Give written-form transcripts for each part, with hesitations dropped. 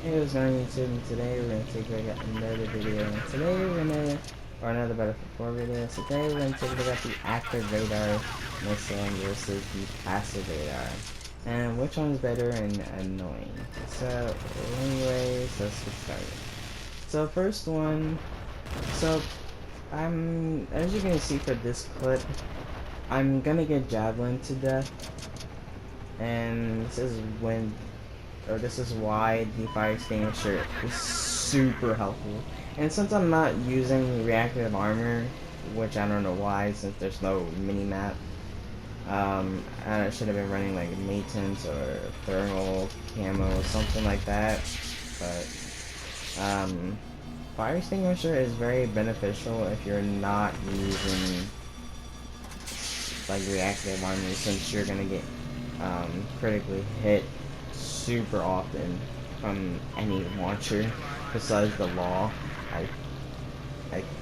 Hey, what's going on YouTube? And today we're gonna take a look at another video. And today we're gonna, or another Battlefield 4 video. So today we're gonna take a look at the active radar missile versus the passive radar, and which one's better and annoying. So, anyways, let's get started. So first one. So as you can see for this clip, I'm gonna get javelin to death, and this is why the fire extinguisher is super helpful. And since I'm not using reactive armor, which I don't know why, since there's no mini map, I should have been running like maintenance or thermal camo or something like that. But fire extinguisher is very beneficial if you're not using like reactive armor, since you're gonna get critically hit super often from any launcher besides the law, I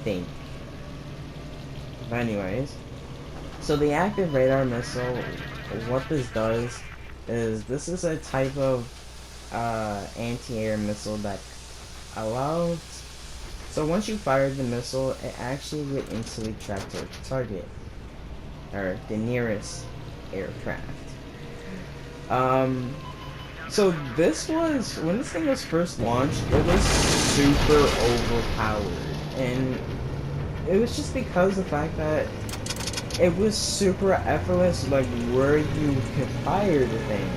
think. But anyways, so the active radar missile, what this does is this is a type of anti-air missile that allows, so once you fire the missile, it actually would instantly track to the target or the nearest aircraft. So this was, when this thing was first launched, it was super overpowered, and it was just because of the fact that it was super effortless, like where you could fire the thing,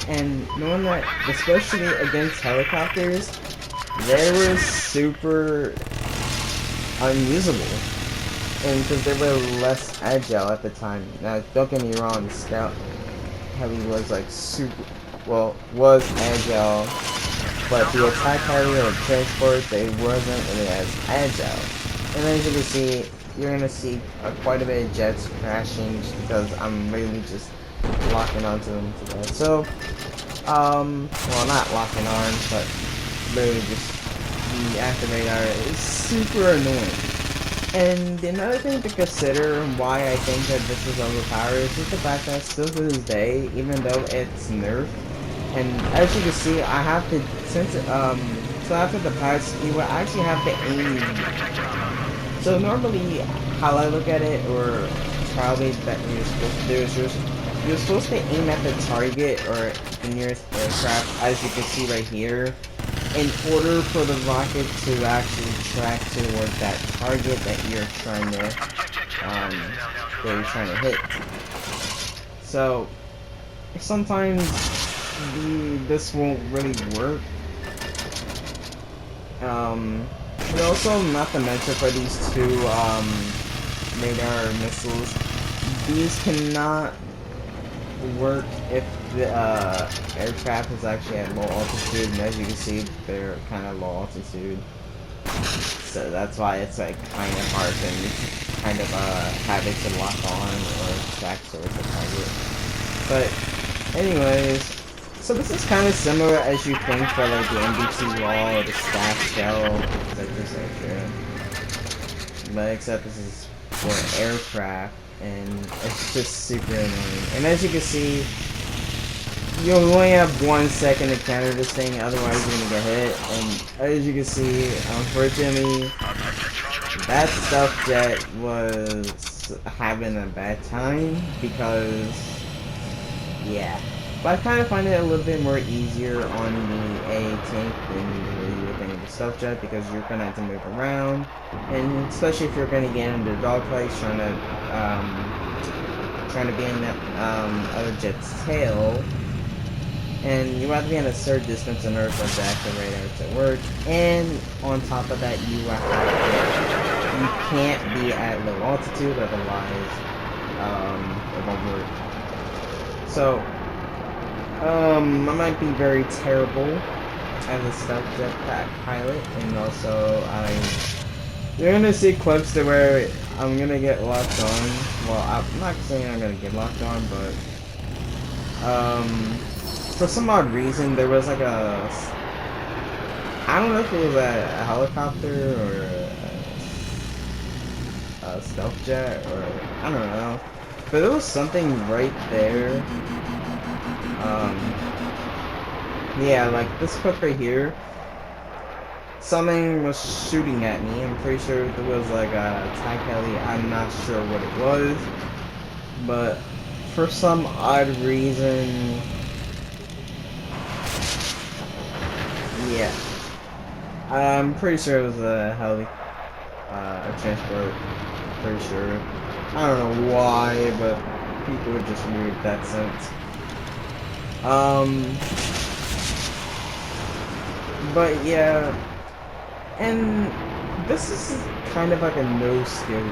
and knowing that, especially against helicopters, they were super unusable, and because they were less agile at the time. Now, don't get me wrong, Scout Heli was like was agile, but the attack carrier or transport, they wasn't really as agile. And as you can see, you're gonna see quite a bit of jets crashing just because I'm really just locking onto them to that. So, well, not locking on, but literally just the active radar is super annoying. And another thing to consider why I think that this is overpowered is just the fact that still to this day, even though it's nerfed, and as you can see, I have to, so after the patch, you will actually have to aim. So normally, how I look at it, or probably that you're supposed to do, is you're supposed to aim at the target or the nearest aircraft, as you can see right here, in order for the rocket to actually track toward that target that you're trying to hit. So sometimes this won't really work. And also, not to mention, for these two radar missiles, these cannot work if the aircraft is actually at low altitude, and as you can see, they're kind of low altitude. So that's why it's like kind of hard to kind of have it to lock on or track towards the target. But anyways, so this is kind of similar as you think for like the MBT wall or the staff shell, like this right here. But except this is for aircraft, and it's just super annoying. And as you can see, you only have 1 second to counter this thing, otherwise you're gonna get hit. And as you can see, unfortunately, that stealth jet was having a bad time because, yeah. But I kind of find it a little bit more easier on the A tank than you would think of the stealth jet, because you're gonna have to move around, and especially if you're gonna get into dogfights trying to be in that other jet's tail. And you have to be at a certain distance in order for the active radar to work. And on top of that, you can't be at low altitude, otherwise it won't work. So I might be very terrible as a stealth jetpack pilot, and also you're gonna see clips to where I'm gonna get locked on. Well, I'm not saying I'm gonna get locked on, but for some odd reason, there was like I don't know if it was a helicopter or a stealth jet, or I don't know, but there was something right there, Yeah, like this clip right here, something was shooting at me. I'm pretty sure it was like a attack heli. I'm not sure what it was, but for some odd reason, yeah, I'm pretty sure it was a heli, a transport. Pretty sure. I don't know why, but people would just weird that sense. But yeah, and this is kind of like a no skill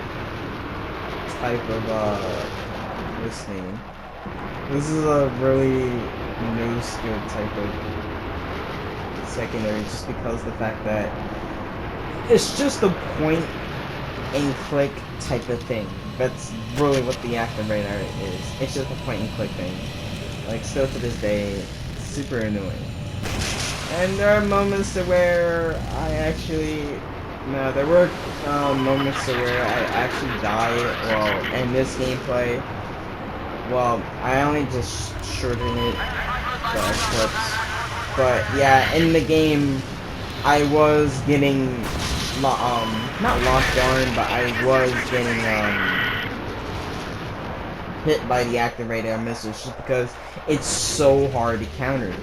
type of this thing. This is a really no skill type of secondary, just because the fact that it's just a point and click type of thing. That's really what the active radar is. It's just a point and click thing. Like still to this day, super annoying. And there are moments to where I actually, no, there were moments to where I actually died. Well, in this gameplay, well, I only just shortened it, the clips. But yeah, in the game, I was getting, not locked on, but I was getting, hit by the active radar missiles just because it's so hard to counter.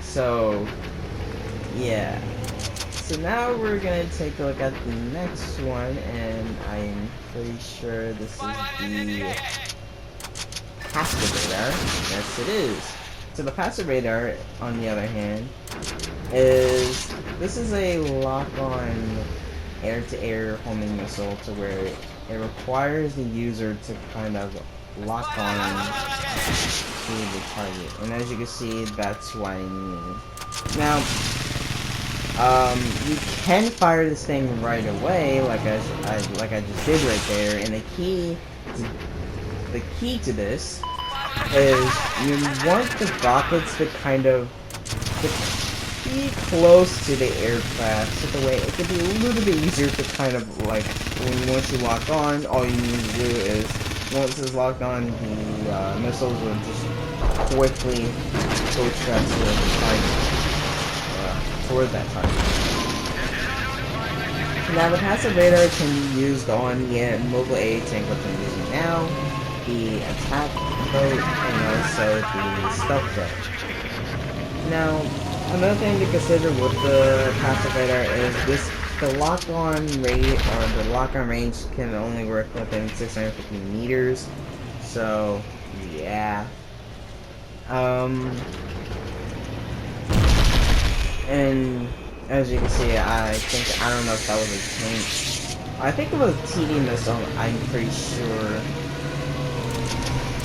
So, yeah. So now we're gonna take a look at the next one, and I'm pretty sure this is the passive radar. Yes, it is. So the passive radar, on the other hand, this is a lock-on air-to-air homing missile to where it requires the user to kind of lock on to the target. And as you can see, that's what I mean. Now, you can fire this thing right away, like I just did right there. And the key to this is you want the rockets to kind of be close to the aircraft, so the way it could be a little bit easier to kind of like once you lock on, all you need to do is once it's locked on, the missiles will just quickly go straight to the target, toward that target. Now the passive radar can be used on the mobile aid tank, which I'm using now, the attack boat, and also the stealth jet. Now, another thing to consider with the passive radar is the lock-on rate, or the lock-on range can only work within 650 meters. So, yeah. And as you can see, I don't know if that was a tank. I think it was a TD missile, I'm pretty sure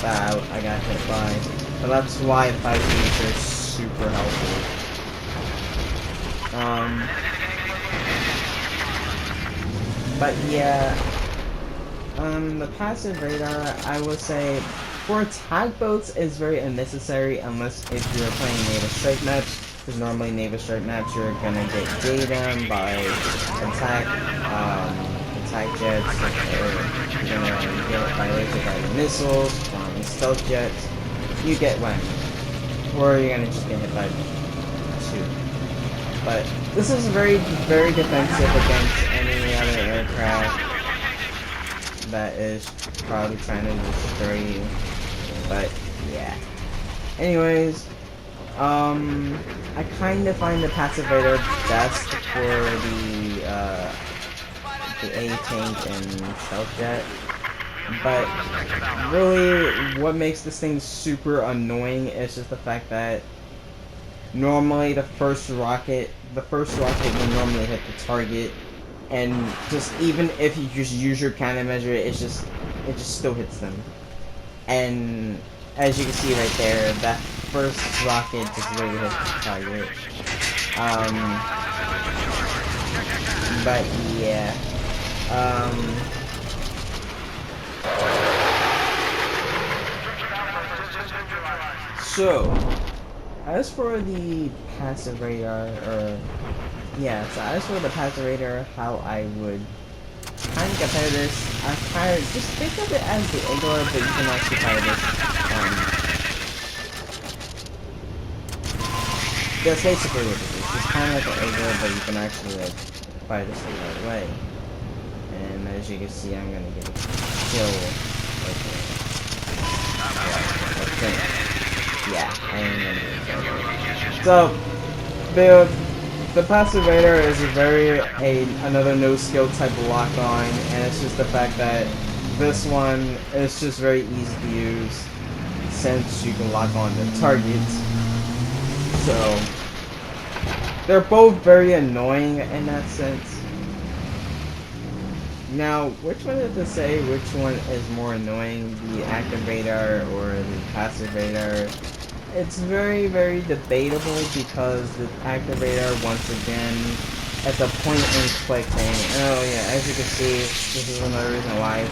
that I got hit by. But that's why 5 meters is super helpful. But yeah, the passive radar, I would say, for attack boats is very unnecessary unless if you're playing naval strike maps, because normally naval strike maps you're gonna get data by attack jets, or you're gonna get it by laser guided missiles, from stealth jets, you get one, or you're gonna just get hit by two. But this is very, very defensive against any other aircraft that is probably trying to destroy you. But yeah. Anyways, I kind of find the passive radar best for the A-tank and stealth jet. But really, what makes this thing super annoying is just the fact that normally the first rocket will normally hit the target, and just even if you just use your countermeasure, it just still hits them. And as you can see right there, that first rocket just literally hits the target. But yeah, so as for the passive radar, so as for the passive radar, how I would kind of compare this, I kind of just think of it as the Igor, but you can actually fire this that's basically what it is. It's kind of like an ogre, but you can actually like fight us the right way. And as you can see, I'm gonna get a kill. Okay. Yeah, I am gonna get a kill. So, the passive radar is another no skill type of lock on, and it's just the fact that this one is just very easy to use since you can lock on the targets. So they're both very annoying in that sense. Now, which one is to say which one is more annoying, the active radar or the passive radar? It's very, very debatable because the active radar, once again, it's a point and click thing. Oh yeah, as you can see, this is another reason why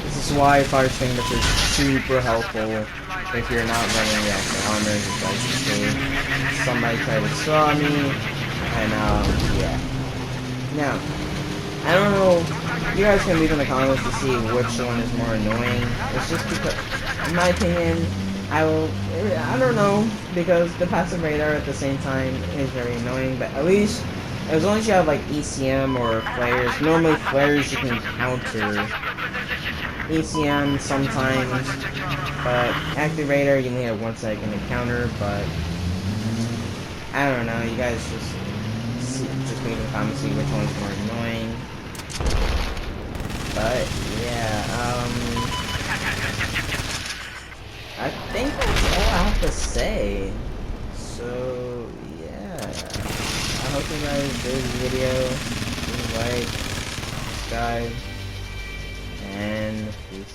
this is why fire extinguisher is super helpful if you're not running the extra armor. As you can see, somebody tried to saw me, and yeah. Now, I don't know. You guys can leave in the comments to see which one is more annoying. It's just because, in my opinion, I don't know, because the passive radar at the same time is very annoying, but at least, as long as you have like ECM or flares, normally flares you can counter. ECM sometimes, but active radar you only have 1 second to counter, but I don't know, you guys just leave in the comments, see which one's more annoying. But yeah, I think that's all I have to say. So yeah, I hope you guys enjoyed the video. Please like, subscribe, and peace